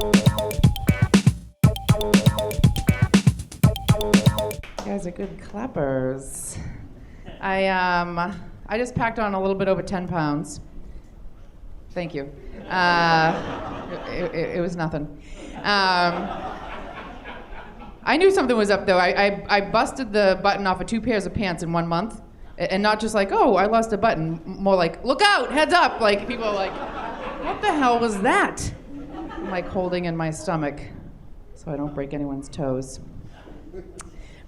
You guys are good clappers. I just packed on a little bit over 10 pounds. Thank you. It was nothing. I knew something was up though. I busted the button off of 2 pairs of pants in 1 month. And not just like, oh, I lost a button. More like, look out, heads up. Like, people are like, what the hell was that? I'm like holding in my stomach so I don't break anyone's toes.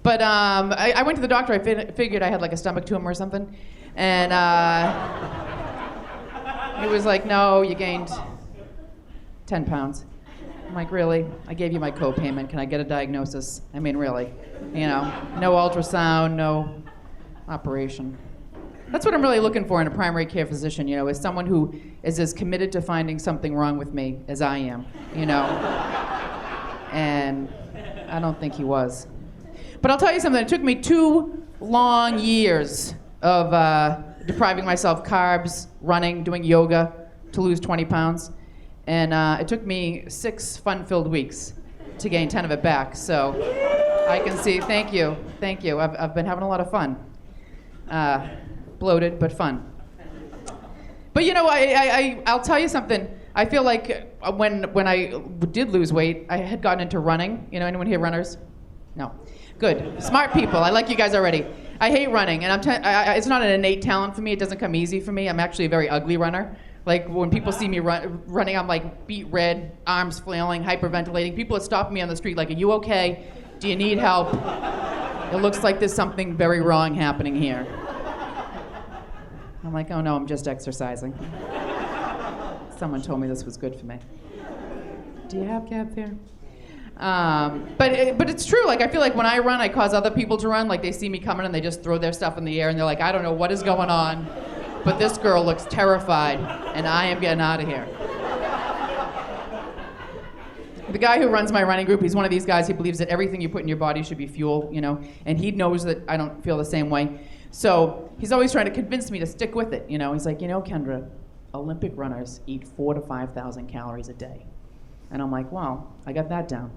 But I went to the doctor. I figured I had like a stomach tumor or something. And he was like, no, you gained 10 pounds. I'm like, really? I gave you my co-payment. Can I get a diagnosis? I mean, really? You know, no ultrasound, no operation. That's what I'm really looking for in a primary care physician, you know, is someone who is as committed to finding something wrong with me as I am, you know? And I don't think he was. But I'll tell you something, it took me 2 long years of depriving myself carbs, running, doing yoga to lose 20 pounds. And it took me 6 fun-filled weeks to gain 10 of it back. So I can see, thank you. I've been having a lot of fun. Bloated, but fun. But you know, I'll tell you something. I feel like when I did lose weight, I had gotten into running. You know, anyone here runners? No. Good. Smart people. I like you guys already. I hate running, and it's not an innate talent for me. It doesn't come easy for me. I'm actually a very ugly runner. Like, when people see me running, I'm like beet red, arms flailing, hyperventilating. People are stopping me on the street like, are you okay? Do you need help? It looks like there's something very wrong happening here. I'm like, oh no, I'm just exercising. Someone told me this was good for me. Do you have cab fare? But it's true. Like, I feel like when I run, I cause other people to run. Like, they see me coming and they just throw their stuff in the air and they're like, I don't know what is going on, but this girl looks terrified and I am getting out of here. The guy who runs my running group, he's one of these guys, he believes that everything you put in your body should be fuel, you know, and he knows that I don't feel the same way. So he's always trying to convince me to stick with it, you know. He's like, you know, Kendra, Olympic runners eat 4,000 to 5,000 calories a day. And I'm like, wow, I got that down.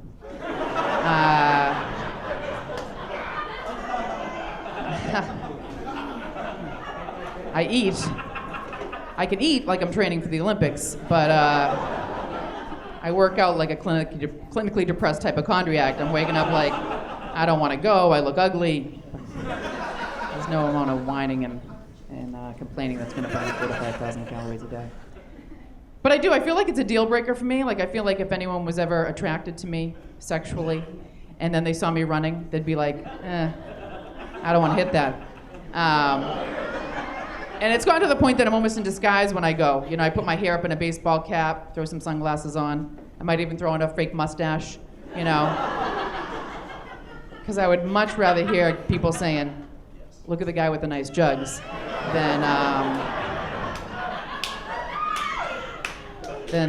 I can eat like I'm training for the Olympics, but I work out like a clinically depressed hypochondriac. I'm waking up like, I don't want to go, I look ugly. There's no amount of whining and complaining that's going to burn 4,000 to 5,000 calories a day. But I feel like it's a deal breaker for me. Like, I feel like if anyone was ever attracted to me sexually and then they saw me running, they'd be like, I don't want to hit that. And it's gotten to the point that I'm almost in disguise when I go. You know, I put my hair up in a baseball cap, throw some sunglasses on. I might even throw in a fake mustache, you know. Because I would much rather hear people saying, look at the guy with the nice jugs, than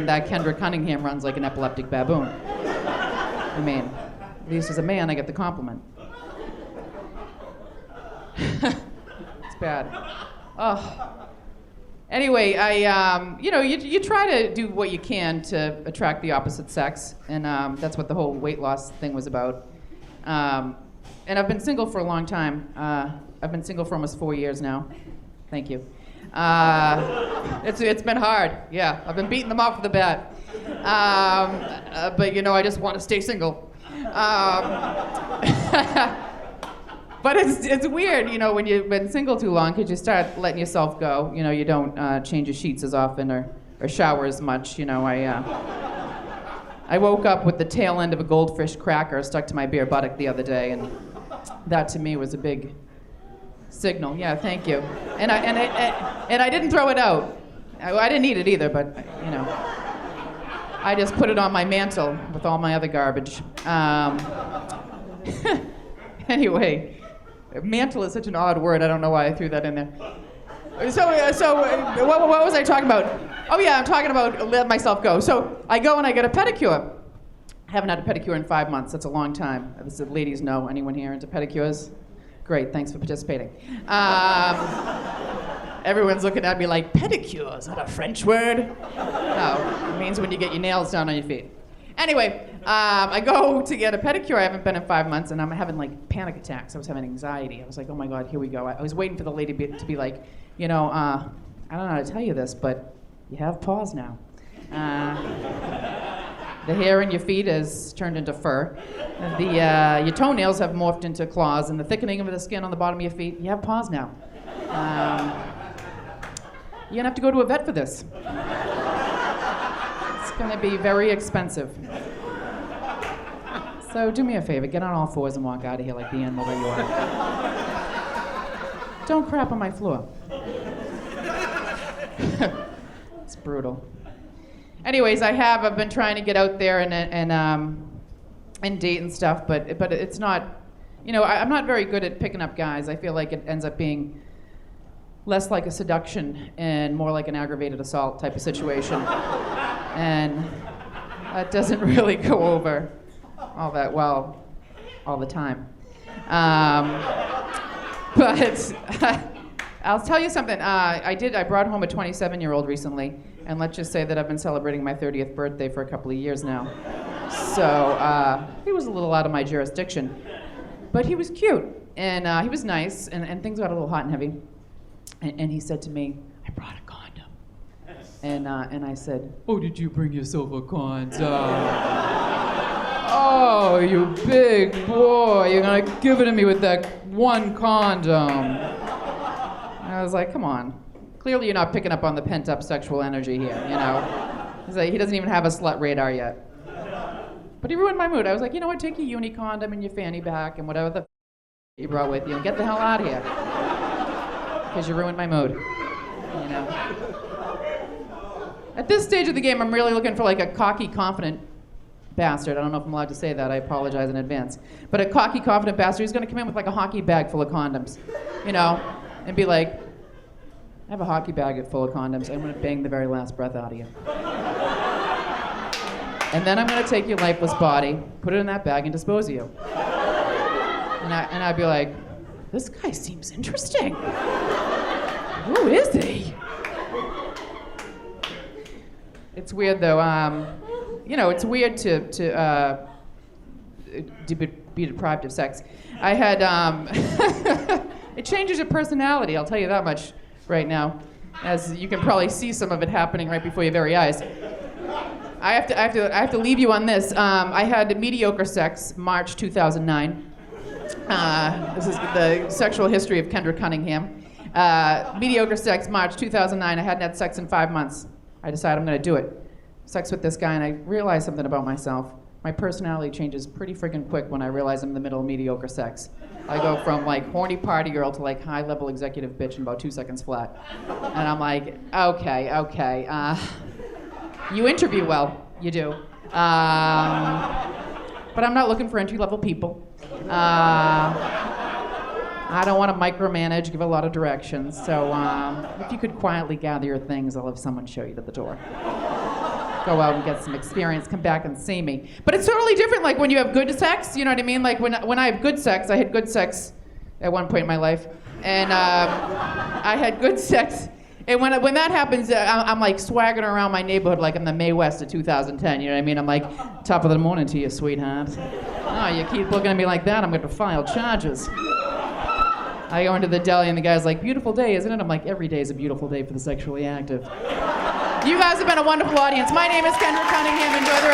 that Kendra Cunningham runs like an epileptic baboon. I mean, at least as a man, I get the compliment. It's bad. Oh. Anyway, you know, you try to do what you can to attract the opposite sex, and that's what the whole weight loss thing was about. And I've been single for a long time. I've been single for almost 4 years now. Thank you. It's been hard. Yeah, I've been beating them off with the bat. But you know, I just want to stay single. But it's weird, you know, when you've been single too long, because you start letting yourself go. You know, you don't change your sheets as often or shower as much. You know, I woke up with the tail end of a goldfish cracker stuck to my bare buttock the other day, and that to me was a big signal. Yeah, thank you. And I didn't throw it out. I didn't eat it either, but you know, I just put it on my mantle with all my other garbage. Anyway, mantle is such an odd word. I don't know why I threw that in there. So what was I talking about? Oh yeah, I'm talking about let myself go. So I go and I get a pedicure. I haven't had a pedicure in 5 months. That's a long time. As the ladies know, anyone here into pedicures? Great, thanks for participating. Everyone's looking at me like, pedicure, is that a French word? No, it means when you get your nails done on your feet. Anyway, I go to get a pedicure. I haven't been in 5 months, and I'm having like panic attacks. I was having anxiety. I was like, oh my God, here we go. I was waiting for the lady to be like, I don't know how to tell you this, but you have paws now. The hair in your feet has turned into fur. Your toenails have morphed into claws, and the thickening of the skin on the bottom of your feet, you have paws now. You're gonna have to go to a vet for this. It's gonna be very expensive. So do me a favor, get on all fours and walk out of here like the animal that you are. Don't crap on my floor. It's brutal. Anyways, I've been trying to get out there and date and stuff, but it's not, I'm not very good at picking up guys. I feel like it ends up being less like a seduction and more like an aggravated assault type of situation. And that doesn't really go over all that well all the time. But I'll tell you something. I brought home a 27-year-old recently, and let's just say that I've been celebrating my 30th birthday for a couple of years now. So he was a little out of my jurisdiction, but he was cute, and he was nice, and things got a little hot and heavy. And he said to me, "I brought a condom." And I said, "Oh, did you bring yourself a condom? Oh, you big boy, you're gonna give it to me with that one condom." And I was like, come on. Clearly you're not picking up on the pent-up sexual energy here, He's like, he doesn't even have a slut radar yet. But he ruined my mood. I was like, you know what, take your uni condom and your fanny pack and whatever the you brought with you and get the hell out of here. Because you ruined my mood, At this stage of the game, I'm really looking for like a cocky, confident bastard. I don't know if I'm allowed to say that. I apologize in advance. But a cocky, confident bastard who's going to come in with like a hockey bag full of condoms, and be like, "I have a hockey bag full of condoms. I'm going to bang the very last breath out of you. And then I'm going to take your lifeless body, put it in that bag, and dispose of you." And I'd be like, "This guy seems interesting. Who is he?" It's weird though. It's weird to be deprived of sex. I had it changes your personality. I'll tell you that much right now, as you can probably see some of it happening right before your very eyes. I have to leave you on this. I had mediocre sex, March 2009. This is the sexual history of Kendra Cunningham. Mediocre sex, March 2009. I hadn't had sex in 5 months. I decided I'm going to do it. Sex with this guy, and I realized something about myself. My personality changes pretty freaking quick when I realize I'm in the middle of mediocre sex. I go from like horny party girl to like high-level executive bitch in about 2 seconds flat. And I'm like, okay. You interview well, you do. But I'm not looking for entry-level people. I don't want to micromanage, give a lot of directions. So if you could quietly gather your things, I'll have someone show you to the door. Go out and get some experience, come back and see me. But it's totally different, like when you have good sex, you know what I mean? Like when I have good sex, I had good sex at one point in my life. And I had good sex. And when that happens, I'm like swaggering around my neighborhood like I'm the Mae West of 2010, you know what I mean? I'm like, "Top of the morning to you, sweetheart. Oh, you keep looking at me like that, I'm going to file charges." I go into the deli and the guy's like, "Beautiful day, isn't it?" I'm like, "Every day is a beautiful day for the sexually active." You guys have been a wonderful audience. My name is Kendra Cunningham. Enjoy the